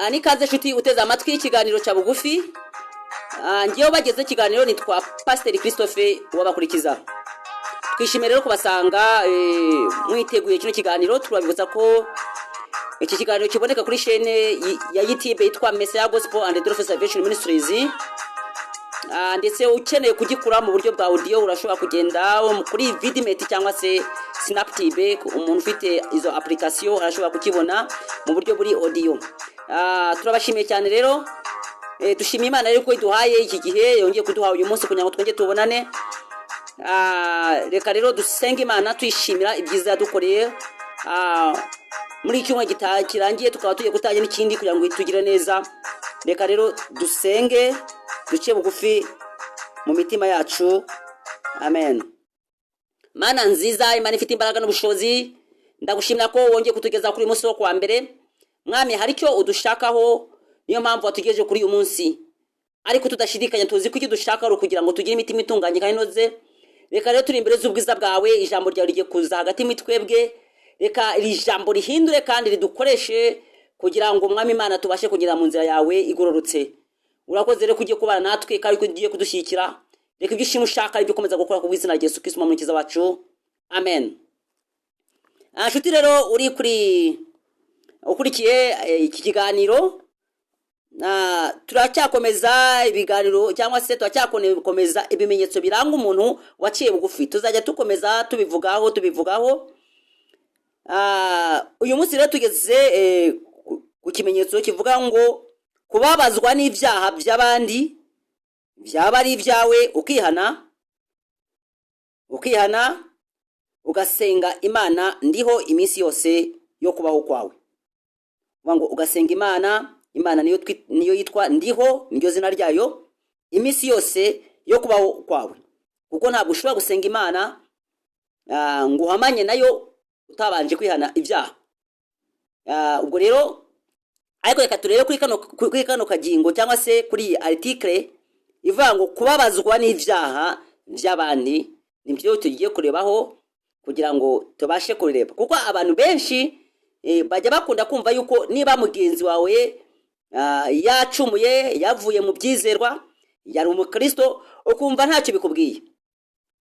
nikaze nshuti uteze amatwi ikiganiro cya bugufi. Ngiyeho bageze ikiganiro nitwa Pastor Christophe wabakurikiza. Twishimiye rero kubasanga mwiteguye kino kiganiro. Turabibutsa ko iki kiganiro kiboneka kuri chaîne ya YouTube yitwa Messiah Gospel and Truth Salvation Ministries. Ndetse ukeneye kugikura mu buryo bwa audio urashobora kugenda kuri Vidimate cyangwa se Snaptv. Umuntu ufite izo application arashobora kukibona mu buryo buri audio. Turabashimiye cyane rero. Dushimiye Imana rero ko iduhaye iki gihe yongeye kuduha uyu munsi kugira ngo twongere tubonane. Reka rero dusenge Imana tuyishimira ibyiza yadukoreye. Muri icyumwe kirangiye tukaba tugiye gutangira n'ikindi kugira ngo itugire neza. Reka rero dusenge duce bugufi mu mitima yacu. Amen. Mana nziza, Imana ifite imbaraga n'ubushobozi, ndagushimira ko wongeye kutugeza kuri munsi wo kwa mbere. Mwami, hari icyo udushakaho, niyo mpamvu watugejeje kuri uyu munsi. Ariko tudashidikanya tuzi ko icyo dushaka ari kugira ngo tugire imitima itunganye kandi inoze. Reka rero turi imbere z'ubwiza bwawe, ijambo ryawe rigiye kuza hagati mitwebwe. Reka iri jambo rihindure kandi ridukoreshe kugira ngo Mwami Imana tubashe kugira mu nzira yawe igororotse. Urakoze rero kugiye kubana natwe kandi kugiye kudushyikira. Reka ibyo ushima ushaka ibyo komeza gukora ku bw'izina rya Yesu Kristo umukiza wacu. Amen. Nshuti rero uri ukurikiye iki kiganiro, turacyakomeza ibiganiro cyangwa se turacyakomeza ibimenyetso biranga umuntu waciye bugufi. Tuzajya tukomeza tubivugaho. Uyu munsi rero tugeze ku kimenyetso kivuga ngo kubabazwa n'ibyaha by'abandi byaba ari ibyawe, ukihana ugasenga Imana ndiho iminsi yose yo kubaho kwawe. Ngo ugasenga Imana niyo yitwa ndiho, niryo zina ryayo, iminsi yose yo kubaho kwawe. Kuko ntabwo ushobora gusenga Imana ngo uhamanye nayo utabanje kwihana ibyaha. Ubwo rero ariko reka turebe kuri kano kagingo cyangwa se kuri iyi article ivuga ngo kubabazwa n'ibyaha by'abandi. Nibyo tugiye kurebaho kugira ngo tubashe kureba, kuko abantu benshi bajya bakunda kumva yuko niba mugenzi wawe yacumuye, yavuye mu byizerwa, yari umukristo, ukumva ntacyo bikubwiye.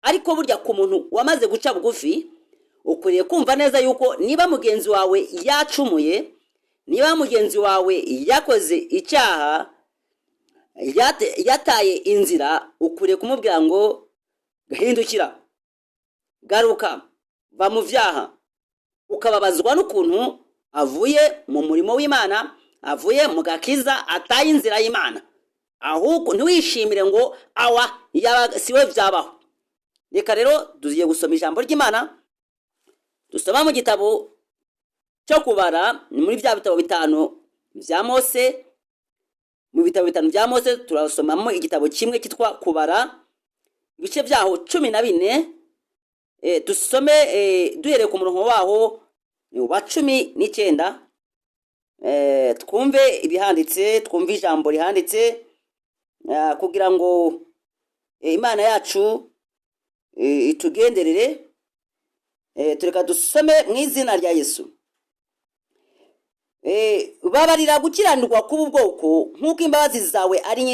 Ariko burya ku muntu wamaze guca bugufi, ukwiriye kumva neza yuko niba mugenzi wawe yacumuye, niba mugenzi wawe yakoze icyaha, yataye inzira, ukwiriye kumubwira ngo gahindukira, garuka, va mu byaha. Ukababazwa n'ukuntu avuye mu murimo w'Imana, avuye mu gakiza, ataye inzira y'Imana. Ahubwo ntiwishimire ngo awa siwe byabaho. Reka rero tugiye gusoma ijambo ry'Imana. Dusoma mu gitabo cyo kubara, ni muri bya bitabo bitanu bya Mose. Mu bitabo bitanu bya Mose turasomamo igitabo kimwe cyitwa kubara, ibice byaho 14. Dusome duhereye ku murongo waho wa 19. Twumve ibihanditse, twumve ijambo rihanditse, kugira ngo Imana yacu itugenderere. Tureka dusome mu izina rya Yesu. Babarira gukiranirwa k'ubu bwoko nk'uko imbabazi zawe ari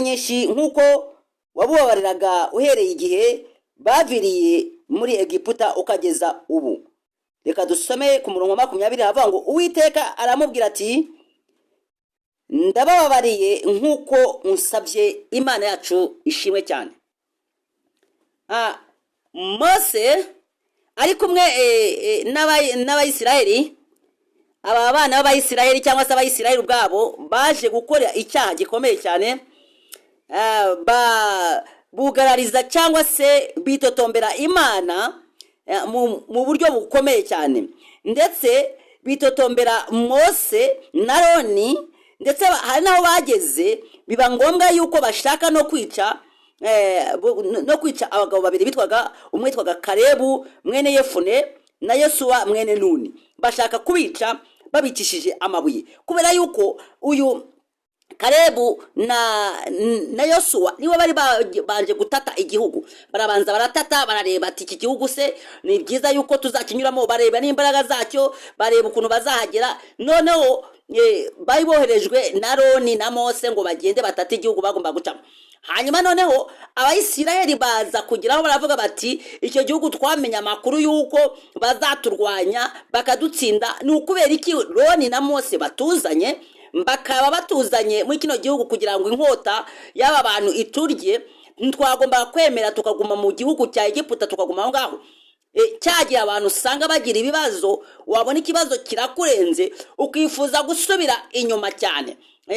nyinshi, nk'uko wabubabariraga uhereye igihe baviriye muri Egiputa ukageza ubu. Reka dusome ku murongo wa 20 havuga ngo Uwiteka aramubwira ati ndabababariye nk'uko unsabye. Imana yacu ishimwe cyane. Mose ari kumwe n'Abayisiraheli, aba bana b'Abayisiraheli cyangwa se Abayisiraheli ubwabo baje gukora icyaha gikomeye cyane. Bugarariza cyangwa se bitotombera Imana mu buryo bukomeye cyane, ndetse bitotombera Mose na Aroni, ndetse hari naho bageze biba ngombwa yuko bashaka no kwica abagabo babiri umwe witwaga Kalebu mwene Yefune na Yosuwa mwene Nuni. Bashaka kubica babicishije amabuye, kubera yuko uyu Kalebu na Yosuwa niwe bari banje gutata igihugu, barabanza baratata, barareba ati iki gihugu se ni byiza yuko tuzakinyuramo, bareba n'imbaraga zacyo, bareba ukuntu bazahagera. Noneho bari boherejwe na Aroni na Mose ngo bagende batata igihugu bagomba gucamo. Hanyuma noneho Abayisiraheli baza kugeraho baravuga bati icyo gihugu twamenya amakuru yuko bazaturwanya bakadutsinda, ni ukubera iki Aroni na Mose batuzanye, bakaba batuzanye muri kino gihugu kugira ngo inkota y'aba bantu iturye, ntitwagomba kwemera tukaguma mu gihugu cya Egiputa tukaguma aho ngaho. Cyagiye abantu usanga bagira ibibazo, wabona ikibazo kirakurenze ukifuza gusubira inyuma cyane,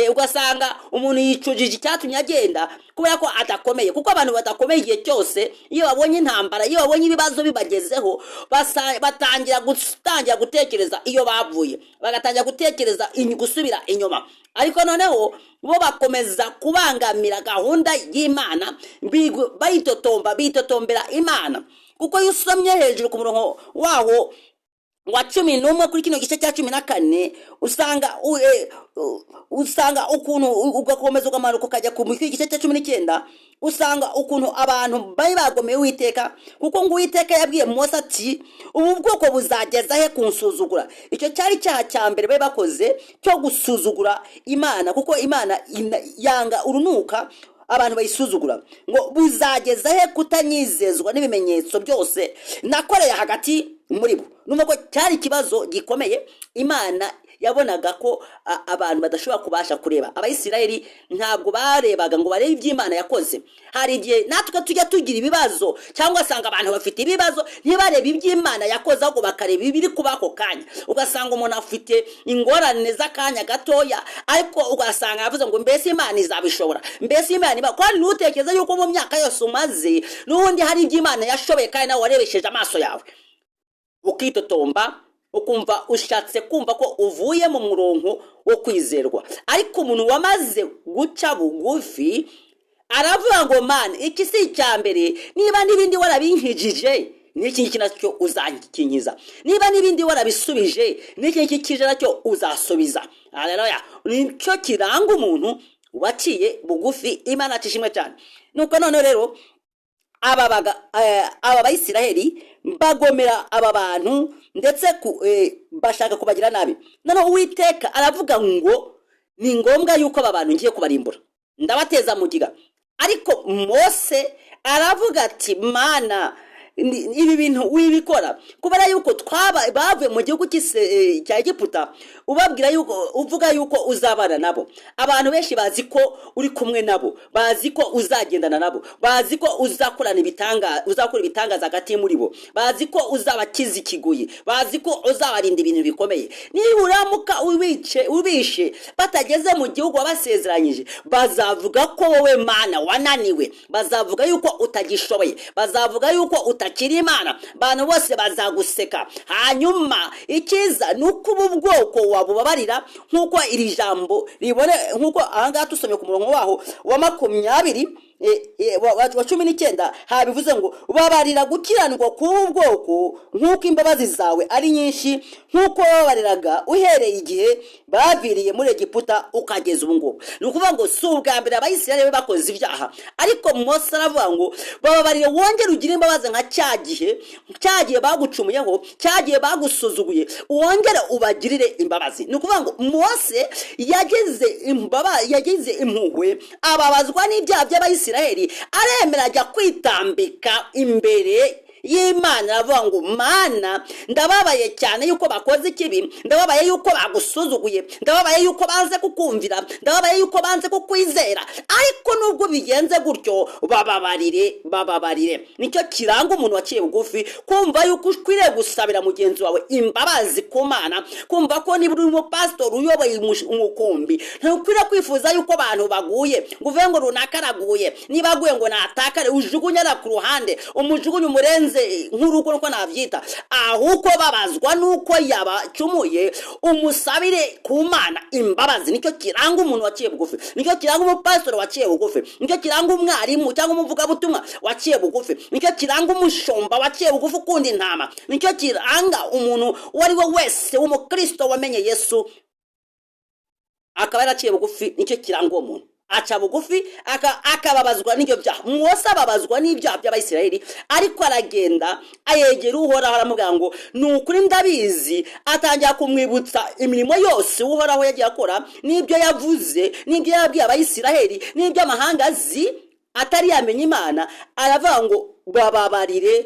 ugasanga umuntu yicujije icyatumye agenda kubera ko adakomeye. Kuko abantu badakomeye igihe cyose iyo babonye intambara, iyo babonye ibibazo bibagezeho, batangira gutekereza iyo bavuye, bagatangira gutekereza gusubira inyuma. Ariko noneho bo bakomeza kubangamira gahunda y'Imana, bitotombera Imana. Kuko iyo usomye hejuru ku murongo waho wa 11 kuri kino gice cya 14 usanga ukuntu ugakomeza ukamanuka ukajya ku gice cya 19, usanga ukuntu abantu bari bagomeye Uwiteka. Kuko ngo Uwiteka yabwiye Mose ati ubu bwoko buzageza he kunsuzugura. Icyo cyari cyaha cya mbere bari bakoze cyo gusuzugura Imana, kuko Imana yanga urunuka abantu bayisuzugura. Ngo buzageza he kutanyizezwa n'ibimenyetso byose nakoreye hagati muri bo. Numva ko cyari ikibazo gikomeye. Imana yabonaga ko abantu badashobora kubasha kureba. Abayisiraheli ntabwo barebaga ngo barebe iby'Imana yakoze. Hari igihe natwe tujya tugira ibibazo, cyangwa asanga abantu bafite ibibazo ntibarebe iby'Imana yakoze, ahubwo bakareba ibiri kuba ako kanya. Ugasanga umuntu afite ingorane z'akanya gatoya, ariko ugasanga yavuze ngo mbese Imana izabishobora, mbese Imana kandi nutekereza yuko mu myaka yose umaze n'ubundi hari iby'Imana yashoboye kandi nawe warebesheje amaso yawe, ukitotomba ukumva ushatse kumva ko uvuye mu murongo wo kwizerwa. Ariko umuntu wamaze guca bugufi aravuga ngo Mana, iki si icyambere, niba n'ibindi warabinkijije n'iki kinacyo uzankinyiza, niba n'ibindi warabisubije n'iki kije nacyo uzasubiza. Haleluya. Nicyo kiranga umuntu waciye bugufi. Imana atishimwe cyane. Nuko none rero aba Bayisiraheli bagomera aba bantu ndetse bashaka kubagira nabi. Noneho Uwiteka aravuga ngo ni ngombwa yuko aba bantu ngiye kubarimbura, ndabateza mugiga. Ariko Mose aravuga ati Mana, ibi bintu wibikora kubera yuko bavuye mu gihugu cya Egiputa, ubabwira yuko uvuga yuko uzabana nabo. Abantu benshi bazi ko uri kumwe nabo, bazi ko uzagendana nabo, bazi ko uzakora ibitangaza hagati muri bo, bazi ko uzabakiza ikiguyi, bazi ko uzabarinda ibintu bikomeye. Niba uramuka ubishe batageze mu gihugu wabasezeranyije, bazavuga ko wowe Mana wananiwe, bazavuga yuko utagishoboye, bazavuga yuko utakiri Imana, abantu bose bazaguseka. Hanyuma ikiza nuko ubu bwoko wabubabarira, nkuko iri jambo ribone, nkuko ahangaha tusomye ku murongo waho wa 20 wa 19 habivuze ngo babarira gukiranirwa k'ubwoko nkuko imbabazi zawe ari nyinshi, nkuko babariraga uhereye igihe baviriye muri Egiputa ukageza ubu ngubu. Ni ukuvuga ngo si ubwa mbere Abayisiraheli bakoze ibyaha, ariko Mose aravuga ngo bababarire wongere ugire imbabazi nka cyagiye bagucumuyeho, cyagiye bagusuzuguye, wongere ubagirire imbabazi. Ni ukuvuga ngo Mose yagize impuhwe, ababazwa n'ibyaha by'Abayisiraheli, aremera ajya kwitambika imbere y'Imana, aravuga ngo Mana, ndababaye cyane yuko bakoze ikibi, ndababaye yuko bagusuzuguye, ndababaye yuko banze kukumvira, ndababaye yuko banze kukwizera, ariko nubwo bigenze gutyo bababarire. Nicyo kiranga umuntu waciye bugufi, kumva yuko ukwiriye gusabira mugenzi wawe imbabazi ku Mana, kumva ko niba uri umupastori uyoboye umukumbi, ntukwiriye kwifuza yuko abantu baguye ngo uvuge ngo runaka araguye, niba aguye ngo natakare ujugunyara ku ruhande, umujugunye umurenze nk'urugo nuko nabyita, ahubwo babazwa nuko yabacumuye umusabire ku Mana imbabazi. Nicyo kiranga umuntu waciye bugufi, nicyo kiranga umupastori waciye bugufi, nicyo kiranga umwarimu cyangwa umuvugabutumwa waciye bugufi, nicyo kiranga umushumba waciye bugufi ukunda intama, nicyo kiranga umuntu uwo ari we wese w'umukristo wamenye Yesu akaba yaraciye bugufi, nicyo kiranga uwo muntu aca bugufi akababazwa n'ibyo byaha. Mose ababazwa n'ibyaha by'Abayisiraheli, ariko aragenda ayegera Uhoraho aramubwira ngo ni ukuri ndabizi, atangira kumwibutsa imirimo yose Uhoraho yagiye akora, n'ibyo yavuze, n'ibyo yabwiye Abayisiraheli, n'ibyo amahanga azi atari yamenya Imana. Aravuga ngo bababarire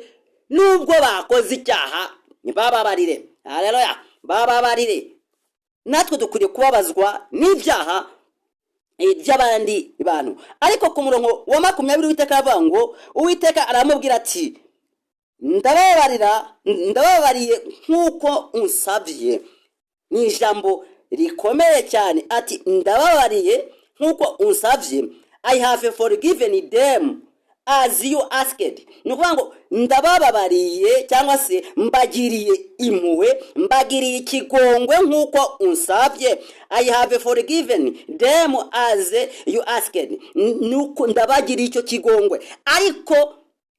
nubwo bakoze icyaha, bababarire. Haleluya, bababarire. Natwe dukwiriye kubabazwa n'ibyaha by'abandi bantu. Ariko ku murongo wa 20 Uwiteka avuga ngo, Uwiteka aramubwira ati ndababariye nk'uko unsabye. Ni ijambo rikomeye cyane, ati ndababariye nk'uko unsabye. I have forgiven them as you asked. Ni ukuvuga ngo ndababariye cyangwa se mbagiriye impuhwe, mbagiriye ikigongwe nk'uko unsabye. I have forgiven them as you asked. Nuko ndabagiriye icyo kigongwe ariko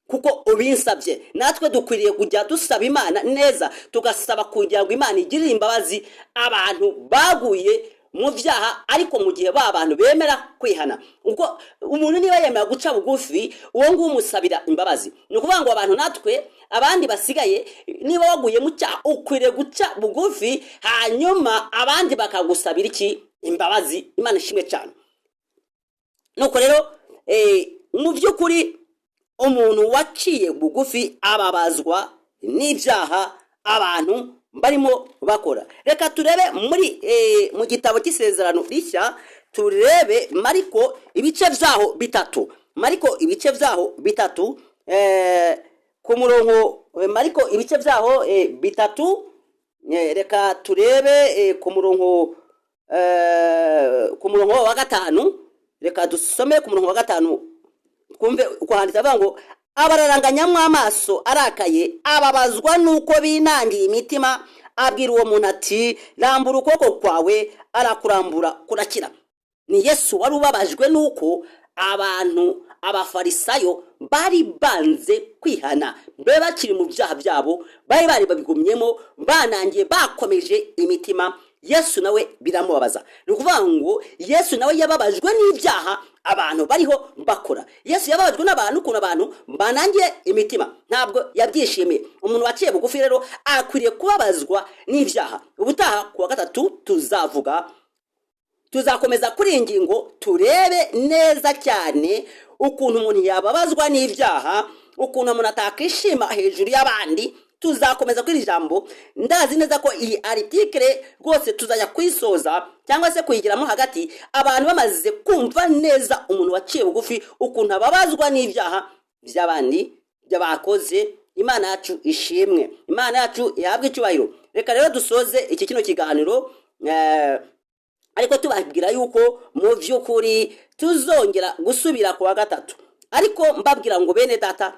kuko ubinsabye. Natwe dukwiriye kujya dusaba Imana neza, tugasaba kugira ngo Imana igirire imbabazi abantu baguye mu byaha, ariko mu gihe ba bantu bemera kwihana. Ubwo umuntu niba yemera guca bugufi, uwo nguwo umusabira imbabazi. Ni ukuvuga ngo abantu natwe abandi basigaye, niba waguye mu cyaha ukwiriye guca bugufi, hanyuma abandi bakagusabira iki? Imbabazi. Imana ishimwe cyane. Nuko rero mu by'ukuri umuntu waciye bugufi ababazwa n'ibyaha abantu barimo bakora. Reka turebe muri mu gitabo cy'Isezerano Rishya, turebe Mariko ibice byaho bitatu. Mariko ibice byaho bitatu, ku murongo Mariko ibice byaho bitatu. Reka turebe ku murongo wa 5. Reka dusome ku murongo wa 5 kumve uko handitse. Avuga ngo abararanganyamo amaso arakaye, ababazwa nuko binangiye imitima, abwira uwo muntu ati rambura ukuboko kwawe, arakurambura kurakira. Ni Yesu wari ubabajwe nuko abantu abafarisayo bari banze kwihana, be bakiri mu byaha byabo, bari babigumyemo, banangiye bakomeje imitima. Yesu nawe biramubabaza. Ni ukuvuga ngo Yesu nawe yababajwe n'ibyaha abantu bariho bakora. Yesu yababajwe n'abantu, ukuntu abantu banangiye imitima, ntabwo yabyishimiye. Umuntu waciye bugufi rero akwiriye kubabazwa n'ibyaha. Ubutaha ku wa 3 tuzakomeza kuri ingingo, turebe neza cyane ukuntu umuntu yababazwa n'ibyaha, ukuntu umuntu atakishima hejuru y'abandi. Tuzakomeza kuri ijambo. Ndazi neza ko iyi article rwose tuzajya kwisoza cyangwa se kuyigiramo hagati, abantu bamaze kumva neza umuntu waciye bugufi, ukuntu ababazwa n'ibyaha by'abandi byabakoze. Imana yacu ishimwe, Imana yacu yahabwe icyubahiro. Reka rero dusoze iki kino kiganiro, ariko tubabwira yuko mu by'ukuri tuzongera gusubira ku wa 3. Ariko mbabwira ngo bene data,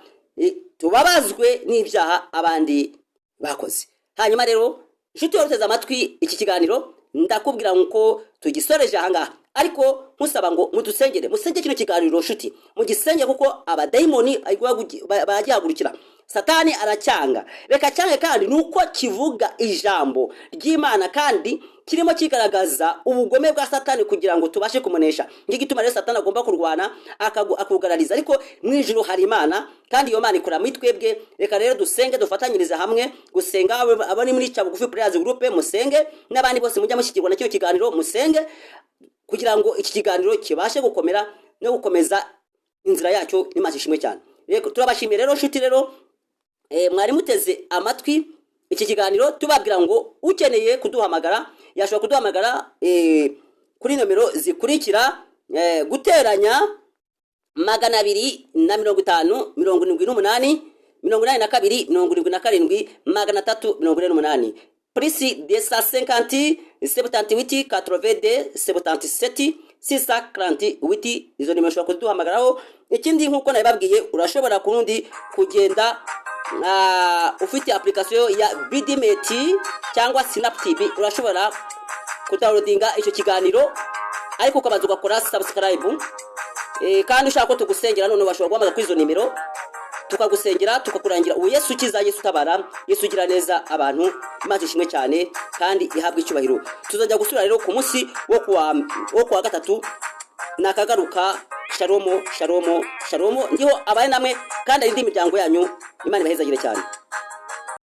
tubabazwe n'ibyaha abandi bakoze. Hanyuma rero inshuti yoruteza amatwi iki kiganiro, ndakubwira ngo tugisoreje ahangaha, ariko nkusaba ngo mudusengere, musenge kino kiganiro nshuti, mugisenge kuko abadayimoni bagihagurukira. Satani aracyanga. Reka cyange kandi nuko kivuga ijambo ry'Imana kandi kirimo kigaragaza ubugome bwa Satani kugira ngo tubashe kumunesha. Ngigituma rero Satani agomba kurwana akugarariza, ariko mu ijuru hari Imana kandi iyo Mana ikora muri twebwe. Reka rero dusenge, dufatanyirize hamwe gusenga. Abari muri Cyabugufi Prayers Group musenge, n'abandi bose mujya mushyikirwa na cyo kiganiro musenge, kugira ngo iki kiganiro kibashe gukomera no gukomeza inzira yacyo. Imana ishimwe cyane. Reka turabashimiye rero nshuti rero, mwari muteze amatwi iki kiganiro. Tubabwira ngo ukeneye kuduhamagara yashobora kuduhamagara kuri nomero zikurikira: guteranya 250 78 82 77 348 plus 250 78 82 77 648. Izo nimero ushobora kuduhamagaraho. Ikindi nkuko nabibabwiye, urashobora kurundi kugenda ufite application ya Bidimeti cyangwa Snap TV, urashobora kudownloadinga icyo kiganiro, ariko ukabanza ugakora subscribe. Kandi ushaka ko tugusengera none bashobora guhamagara kuri izo nimero tukagusengera tukakurangira uwo Yesu ukiza, Yesu utabara, Yesu ugira neza abantu. Imana ishimwe cyane kandi ihabwe icyubahiro. Tuzajya gusura rero ku munsi wo kuwa gatatu, nakagaruka. Shalomo, shalomo, shalomo. Ndiho abaye namwe kandi ari indi miryango yanyu. Imana ibahezagire cyane.